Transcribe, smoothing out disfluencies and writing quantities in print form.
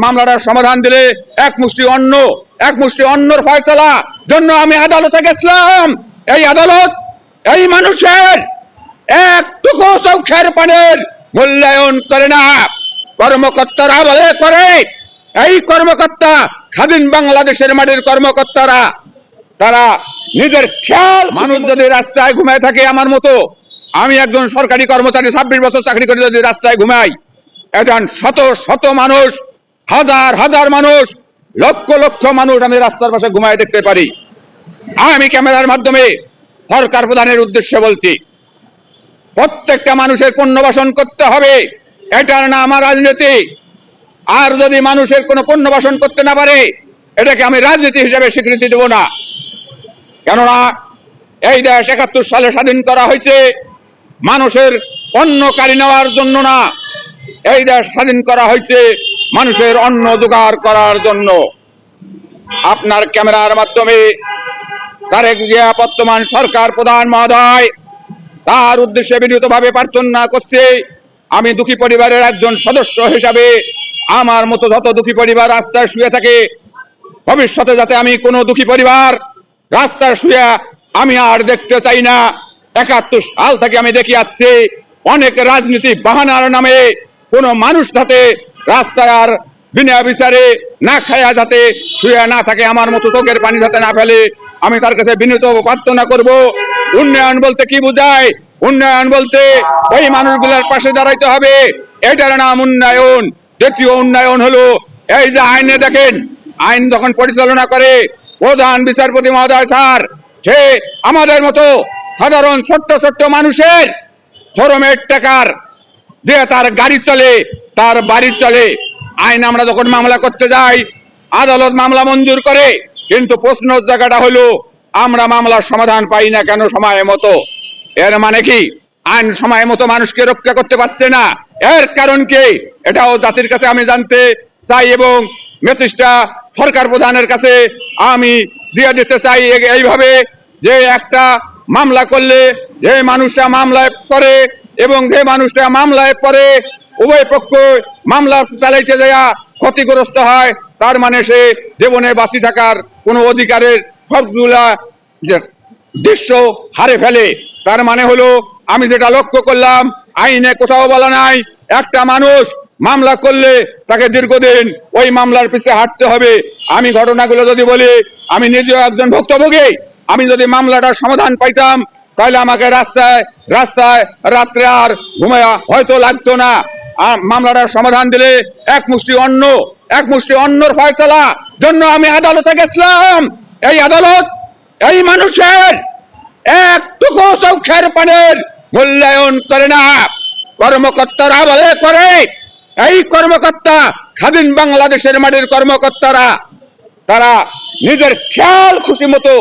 মামলাটার সমাধান দিলে এক মুষ্টি অন্যর ফয়সালা জন্য আমি আদালতে গেছিলাম। এই আদালত এই মানুষের একটুকু চোখের পানির মূল্যায়ন করে না। কর্মকর্তারা বলে করে, এই কর্মকর্তা স্বাধীন বাংলাদেশের মাটির কর্মকর্তারা, তারা নিজের খেয়াল, মানুষ যদি রাস্তায় ঘুমায় থাকে আমার মতো, আমি একজন সরকারি কর্মচারী 26 বছর চাকরি করে যদি রাস্তায় ঘুমাই, একজন শত শত মানুষ, হাজার হাজার মানুষ, লক্ষ লক্ষ মানুষ আমি রাস্তার পাশে ঘুমায় দেখতে পারি। আমি ক্যামেরার মাধ্যমে সরকার প্রধানের উদ্দেশ্যে বলছি, প্রত্যেকটা মানুষের পুনর্বাসন করতে হবে, এটার না আমার রাজনীতি। আর যদি মানুষের কোনো পুনর্বাসন করতে না পারে, এটাকে আমি রাজনীতি হিসেবে স্বীকৃতি দেব না। কেননা এই দেশ ৭১ সালে স্বাধীন করা হয়েছে মানুষের অন্ন কাড়ি নেওয়ার জন্য না, এই দেশ স্বাধীন করা হয়েছে মানুষের অন্ন জোগাড় করার জন্য। আপনার ক্যামেরার মাধ্যমে তারেক জিয়া বর্তমান সরকার প্রধান মহোদয়, তার উদ্দেশ্যে বিনীতভাবে প্রার্থনা করছে, আমি দুঃখী পরিবারের একজন সদস্য হিসাবে আমার মতো যত দুঃখী পরিবার রাস্তায় শুয়ে থাকে, ভবিষ্যতে যাতে আমি কোনো দুঃখী পরিবার রাস্তায় শুয়ে আমি আর দেখতে চাই না। ৭১ সাল থেকে আমি দেখে আসছি অনেক রাজনীতি বাহানার নামে কোনো মানুষ যাতে রাস্তায় আর বিনা বিচারে না খায়া যাতে শুয়ে না থাকে, আমার মতো চোখের পানি যাতে না ফেলে, আমি তার কাছে বিনীত প্রার্থনা করব। উন্নয়ন বলতে কি বোঝায়? উন্নয়ন বলতে ওই মানুষগুলোর পাশে দাঁড়াইতে হবে, এটার নাম উন্নয়ন। দ্বিতীয় উন্নয়ন হলো এই যে আইনে দেখেন, আইন যখন পরিচালনা করে প্রধান বিচারপতি মহোদয় স্যার, সে আমাদের মতো সাধারণ ছোট্ট ছোট্ট মানুষের শ্রমের টাকার যে তার গাড়ি চলে, তার বাড়ি চলে। আইন আমরা যখন মামলা করতে যাই, আদালত মামলা মঞ্জুর করে, কিন্তু প্রশ্নের জায়গাটা হলো আমরা মামলার সমাধান পাই না কেন সময় মতো। এর মানে কি আইন সময় মতো মানুষকে রক্ষা করতে পারছে না? এর কারণ কি? এটাও জাতির কাছে আমি জানতে চাই এবং মেসেজটা সরকার প্রধানের কাছে আমি দিয়ে দিতে চাই এইভাবে, যে একটা মামলা করলে যে মানুষটা মামলায় পড়ে এবং যে মানুষটা মামলায় পড়ে উভয় পক্ষ মামলা চালাইতে যাওয়া ক্ষতিগ্রস্ত হয়, তার মানে সে জীবনে বাঁচি থাকার কোনো অধিকারের সবগুলা দৃশ্য হারে ফেলে। তার মানে হলো আমি যেটা লক্ষ্য করলাম, আইনে কোথাও বলা নাই একটা মানুষ মামলা করলে তাকে দীর্ঘদিন ওই মামলার পিছে হাঁটতে হবে। আমি ঘটনাগুলো যদি বলি, আমি নিজেও একজন ভুক্তভোগী। আমি যদি মামলাটার সমাধান পাইতাম তাহলে আমাকে রাস্তায় রাস্তায় রাত্রে আর ঘুমায়া হয়তো লাগতো না। মামলাটার সমাধান দিলে এক মুষ্টি অন্যর ফয়সালা জন্য আমি আদালতে গেছিলাম। এই আদালত এই মানুষের একটুকু চোখের পানির মূল্যায়ন করে না। কর্মকর্তারা বলে করে, এই কর্মকর্তা স্বাধীন বাংলাদেশের মাটির কর্মকর্তারা, তারা নিজের খেয়াল খুশি মতো